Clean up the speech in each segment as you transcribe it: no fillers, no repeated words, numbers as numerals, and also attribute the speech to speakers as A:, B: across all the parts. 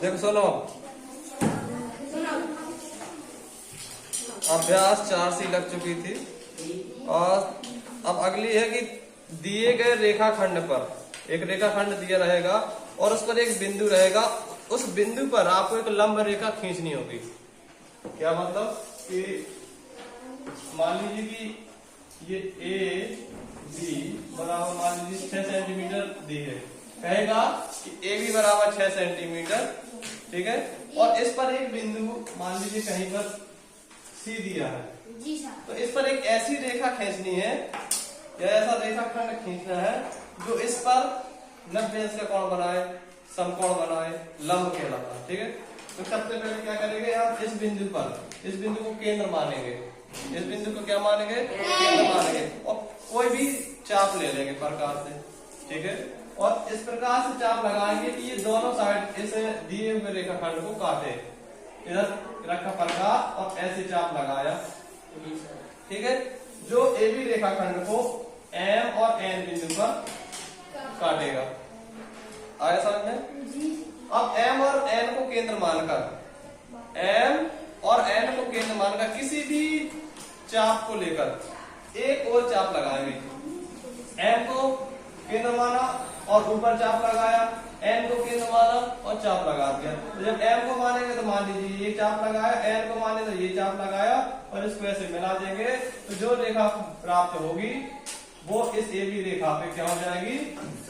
A: देखो सुनो, अभ्यास 4 लग चुकी थी और अब अगली है कि दिए गए रेखाखंड पर एक रेखाखंड दिया रहेगा और उस पर एक बिंदु रहेगा। उस बिंदु पर आपको एक लंब रेखा खींचनी होगी। क्या मतलब कि मान लीजिए कि ये ए बी बराबर मान लीजिए 6 सेंटीमीटर दी है, कहेगा कि ए बी बराबर 6 सेंटीमीटर, ठीक है, और इस पर एक बिंदु मान लीजिए कहीं पर सी दिया है
B: जी सर।
A: तो इस पर एक ऐसी रेखा खींचनी है या ऐसा रेखाखंड खींचना है जो इस पर 90 अंश का कोण बनाए, समकोण बनाए, लंब कहलाता है। ठीक है, तो सबसे पहले क्या करेंगे, हम इस बिंदु को केंद्र मानेंगे। इस बिंदु को क्या मानेंगे, केंद्र मानेंगे और कोई भी चाप ले लेंगे प्रकार से, ठीक है, और इस प्रकार से चाप लगाएंगे कि ये दोनों साइड इस दिए हुए रेखाखंड को काटे। इधर रखा प्रकार और ऐसे चाप लगाया, ठीक है, जो ए बी रेखाखंड को एम और एन बिंदु पर काटेगा। आया समझ में? अब एम और एन को केंद्र मानकर किसी भी चाप को लेकर एक और चाप लगाएंगे। एम को केंद्र माना और ऊपर चाप लगाया, एन को केंद्र माना और चाप लगा दिया। तो जब एम को मानेंगे तो मान लीजिए ये चाप लगाया, एन को माने तो ये चाप लगाया और इसको ऐसे मिला देंगे तो जो रेखा प्राप्त होगी वो इस ए बी रेखा पे क्या हो जाएगी,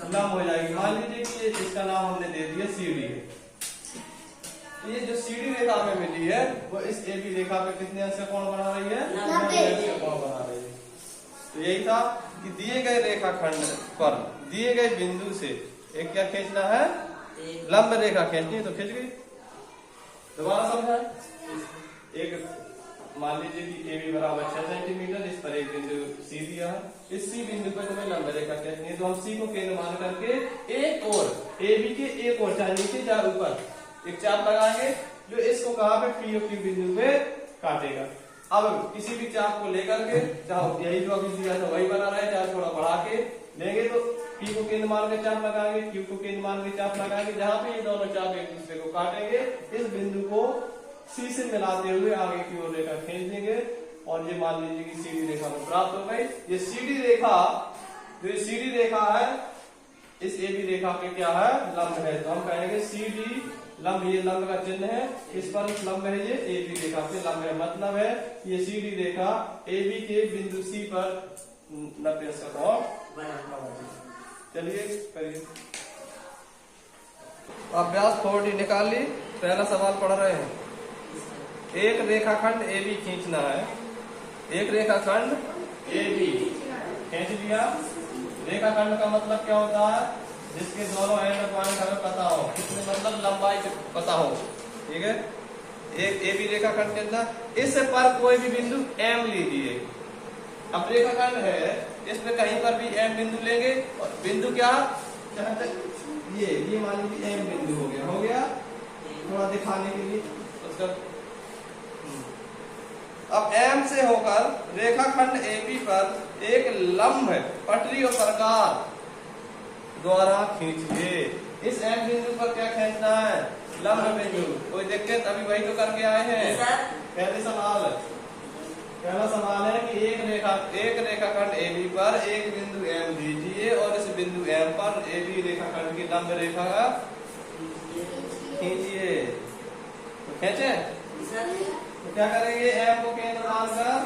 A: लंब हो जाएगी। मान लीजिए कि इसका नाम हमने दे दिया सी डी है। ये जो सी डी रेखा हमें मिली है वो इस ए बी रेखा पे कितने अंश का कोण बना रही है, 90 अंश का कोण बना रही है। तो यही था कि दिए गए रेखाखंड पर दिए गए बिंदु से एक क्या खींचना है, लंब रेखा खींचनी है। तो खींच गई। दोबारा समझा, एक मान लीजिए कि ए बी बराबर 6 सेंटीमीटर, इस पर एक बिंदु सी दिया है, इस सी बिंदु पर तुम्हें लंब रेखा खींचनी है। तो हम सी को केंद्र मान करके एक और ए बी के एक और चाहे नीचे चाहे ऊपर एक चाप लगाएंगे जो इसको कहाँ पे पी और क्यू बिंदु पे काटेगा। अब किसी भी चाप को लेकर के, चाहे यही जो अभी दिया था वही बना रहे, चाहे थोड़ा बढ़ा के लेंगे तो पी को केंद्र मान के चाप लगाएंगे, क्यू को केंद्र मान के चाप लगाएंगे, जहां पे ये दोनों चाप एक दूसरे को काटेंगे इस बिंदु को सी से मिलाते हुए आगे की ओर रेखा खींच देंगे और ये मान लीजिए कि सीधी रेखा में प्राप्त हो गई। ये सीधी रेखा, जो ये सीधी रेखा है इस ए बी रेखा पे क्या है, लंब है। तो हम कहेंगे सी डी लंब, ये लंब का चिन्ह है, इस पर लंब है, ये ए बी रेखा पे लंब है। मतलब है ये C D Rekha A B के बिंदु सी पर 90 अंश का कोण। चलिए करिए। अभ्यास 4D निकाल ली। पहला सवाल पढ़ रहे हैं, एक रेखाखंड ए बी खींचना है। एक रेखाखंड ए बी खींच लिया। रेखाखंड का मतलब क्या होता है, जिसके दोनों एंड पॉइंट हमें पता हो, कितने मतलब लंबाई पता हो, ठीक है। एक ए बी रेखाखंड के अंदर इस पर कोई भी बिंदु एम लीजिए। अब रेखाखंड है, इसमें कहीं पर भी एम बिंदु लेंगे और बिंदु क्या, जहां तक ये मान लीजिए एम बिंदु हो गया थोड़ा दिखाने के लिए उसका। अब एम से होकर रेखाखंड ए बी पर एक लंब पटरी और प्रकार द्वारा खींचिए। इस एम बिंदु पर क्या खींचना है, लंब बिंदु। कोई दिक्कत, अभी वही तो करके आए हैं। पहला सवाल है कि एक रेखाखंड ए बी पर एक बिंदु एम दीजिए और इस बिंदु एम पर ए बी रेखाखंड की लंब रेखा खींचिए। तो खींचे, तो क्या करेंगे, एम को केंद्र मानकर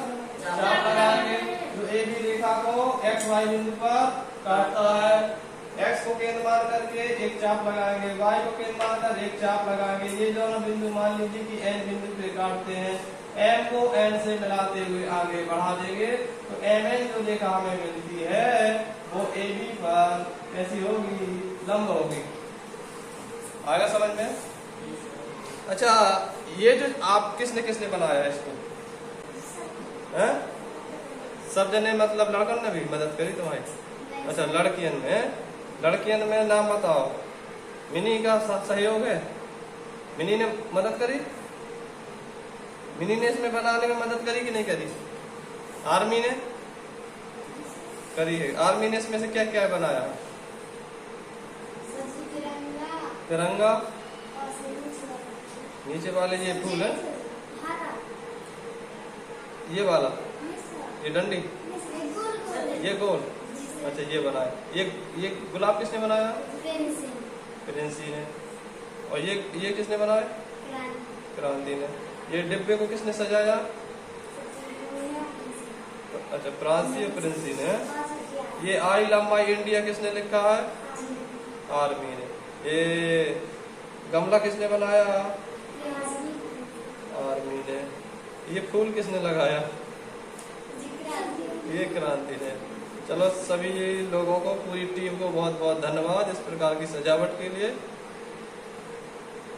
A: चाप लगाएंगे जो ए बी रेखा को एक्स वाई बिंदु पर काटता है। एक्स को केंद्र मान करके एक चाप लगाएंगे, वाई को केंद्र मानकर एक चाप लगाएंगे। ये दोनों बिंदु मान लीजिए कि एन बिंदु पे काटते हैं। एम को एन से मिलाते हुए आगे बढ़ा देंगे तो एम एन जो रेखा हमें मिलती है वो ए बी पर कैसी होगी, लंब होगी। आएगा समझ में? अच्छा, ये जो आप किसने बनाया है इसको, है? सब जने मतलब लड़कन ने भी मदद करी तुम्हारी? अच्छा, लड़कियन में नाम बताओ। मिनी का सहयोग है, मिनी ने मदद करी, मिनी ने इसमें बनाने में मदद करी कि नहीं करी? आर्मी ने करी है। आर्मी ने इसमें से क्या क्या बनाया? तिरंगा नीचे वाले ये फूल है, ये वाला, ये डंडी, ये गोल। अच्छा ये बनाया, ये गुलाब किसने बनाया? प्रिंसी ने। और ये किसने बनाया? क्रांति ने। ये डिब्बे को किसने सजाया? अच्छा प्रांसी और प्रिंसी ने। ये आई लव माई इंडिया किसने लिखा है? आर्मी ने। ये गमला किसने बनाया? आर्मी ने। ये फूल किसने लगाया? ये क्रांति ने। चलो सभी लोगों को, पूरी टीम को बहुत बहुत धन्यवाद इस प्रकार की सजावट के लिए।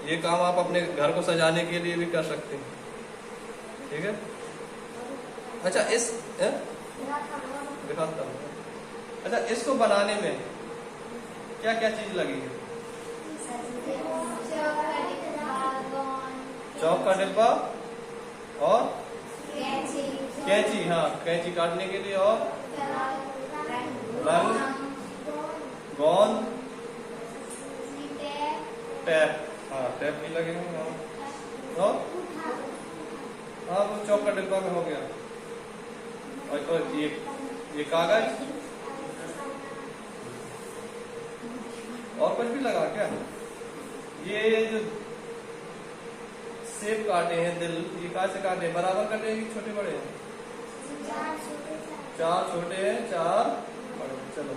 A: ये काम आप अपने घर को सजाने के लिए भी कर सकते हैं, ठीक है। अच्छा दिखाता हूँ। अच्छा इसको बनाने में क्या क्या चीज लगी है? चौक का डिब्बा और कैंची। हाँ कैंची काटने के लिए, और रंग, गोंद, टैप। हाँ टैप भी लगेगा। और हाँ वो चौक का डिब्बा में हो गया। और ये कागज और कुछ भी लगा क्या? ये जो सेब काटे हैं, दिल, ये कैसे काटे? बराबर काटे कि छोटे बड़े हैं? 4 छोटे हैं, 4 बड़े। चलो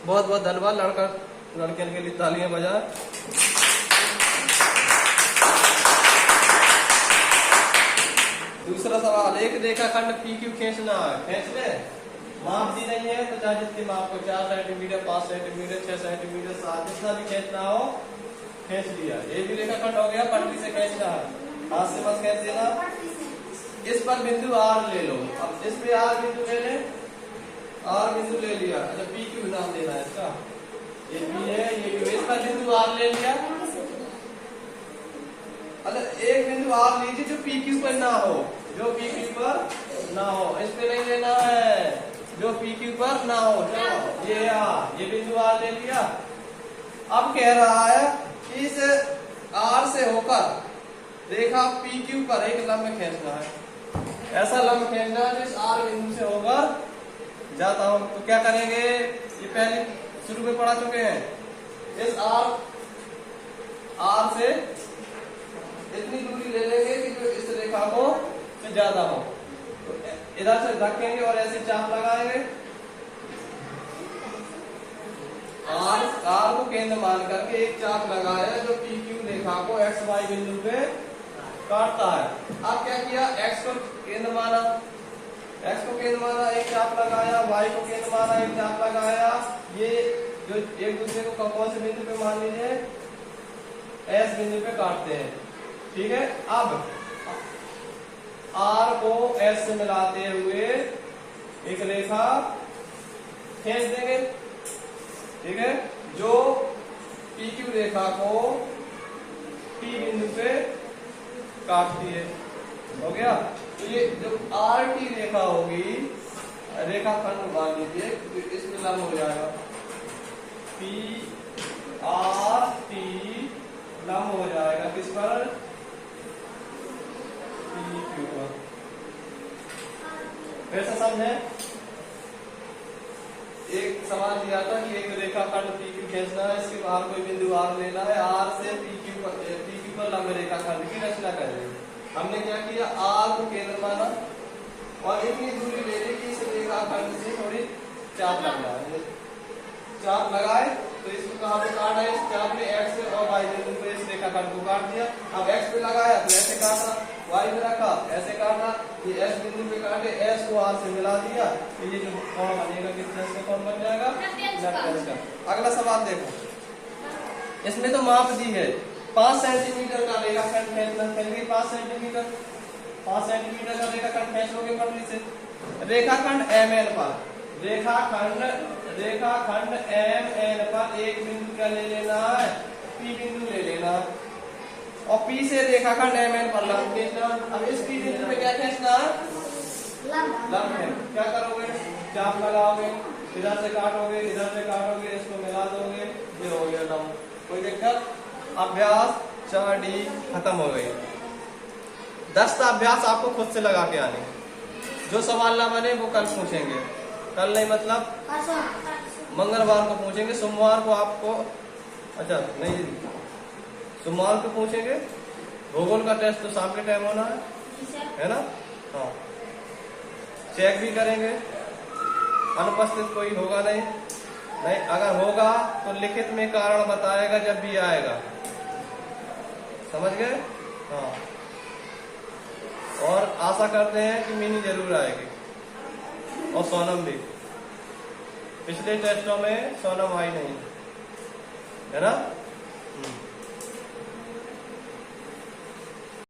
A: बहुत बहुत धन्यवाद। लड़कियों के लिए तालियां बजा। दूसरा सवाल, एक रेखाखंड PQ खींचना है, खींच ले। माप दी नहीं है तो चाहे जितनी माप को 4 सेंटीमीटर, 5 सेंटीमीटर, 6 सेंटीमीटर, 7, जितना भी खींचना हो खींच लिया। ये भी रेखाखंड हो गया, पटरी से खींचना है, हाथ से बस खींच देना। इस पर बिंदु R ले लो। अब इस पे R बिंदु ले ले, R बिंदु ले लिया। अच्छा PQ नाम देना है इसका, ये P है, ये Q। इस पर बिंदु R ले लिया। अच्छा एक बिंदु R लीजिए जो PQ पर ना हो, जो PQ पर ना हो। इस पे नहीं लेना है जो PQ पर ना हो। चलो ये बिंदु R ले लिया। अब कह रहा है कि इस R से होकर रेखा PQ पर एक लंब खींचना है। ऐसा लंब खींचना है जो इस R बिंदु से होकर जाता हो। तो क्या करेंगे? ये पहले शुरू में पढ़ा चुके हैं। इस R से इतनी दूरी ले लेंगे कि जो इस रेखा को से ज्यादा हो, तो इधर से रखेंगे और ऐसे चाप लगाएंगे। R को केंद्र मान करके एक चाप लगाया जो PQ रेखा को XY बिंदु पे काटता है। अब क्या किया? X को केंद्र माना, X को केंद्र माना, एक चाप लगाया। Y को केंद्र माना, एक चाप लगाया। ये जो एक दूसरे को कौन से बिंदु पे मान लीजिए? S बिंदु पे काटते हैं, ठीक है। अब R को S से मिलाते हुए एक रेखा खींच देंगे, ठीक है, जो PQ रेखा को P बिंदु पे काटती है। हो गया। तो ये जो RT रेखा होगी, रेखाखंड मान लीजिए, तो इसमें लंब हो जाएगा PRT, लंब हो जाएगा किस पर? PQ पर। फिर से समझे, एक सवाल दिया था कि एक रेखाखंड PQ खींचना है, इसके बाहर कोई बिंदु R लेना है, R से PQ पर लंब रेखाखंड की रचना करेंगे। हमने क्या किया? R को केंद्र माना और इतनी दूरी ले ली कि इस रेखाखंड से थोड़ी चाप लगाए। चाप लगाए तो इसको कहां पे काटा है? इस चाप में X और Y बिंदु पे इस रेखाखंड को काट दिया। अब X पे लगाया तो ऐसे काटा, Y पे रखा ऐसे काटा, ये S बिंदु पे काटे, S को R से मिला दिया, तो ये जो कोण बनेगा कितना का कोण बन जाएगा? 90 का। अगला सवाल देखो, इसमें तो माप दी है 5 सेंटीमीटर का रेखाखंड खींचना, खींचेंगे 5 सेंटीमीटर, 5 सेंटीमीटर का रेखाखंड खींच लोगे पटरी से। रेखाखंड MN पर, रेखाखंड MN पर एक बिंदु क्या ले लेना है? P बिंदु ले लेना, और P से रेखाखंड MN पर लंब खींचना। अब इस P बिंदु पे क्या खींचना है? लंब है। क्या करोगे? चाप लगाओगे, इधर से काटोगे, इधर से काटोगे, इसको मिला दोगे, ये हो गया लंब। कोई दिक्कत? अभ्यास 4D खत्म हो गई। 10 अभ्यास आपको खुद से लगा के आने, जो सवाल ना बने वो कल पूछेंगे, कल नहीं मतलब मंगलवार को पूछेंगे, सोमवार को आपको, अच्छा नहीं सोमवार को पूछेंगे। भूगोल का टेस्ट तो शाम के टाइम होना है ना? हाँ, चेक भी करेंगे, अनुपस्थित कोई होगा नहीं, अगर होगा तो लिखित में कारण बताएगा जब भी आएगा, समझ गए? हाँ, और आशा करते हैं कि मिनी जरूर आएगी और सोनम भी। पिछले टेस्टों में सोनम आई नहीं है ना?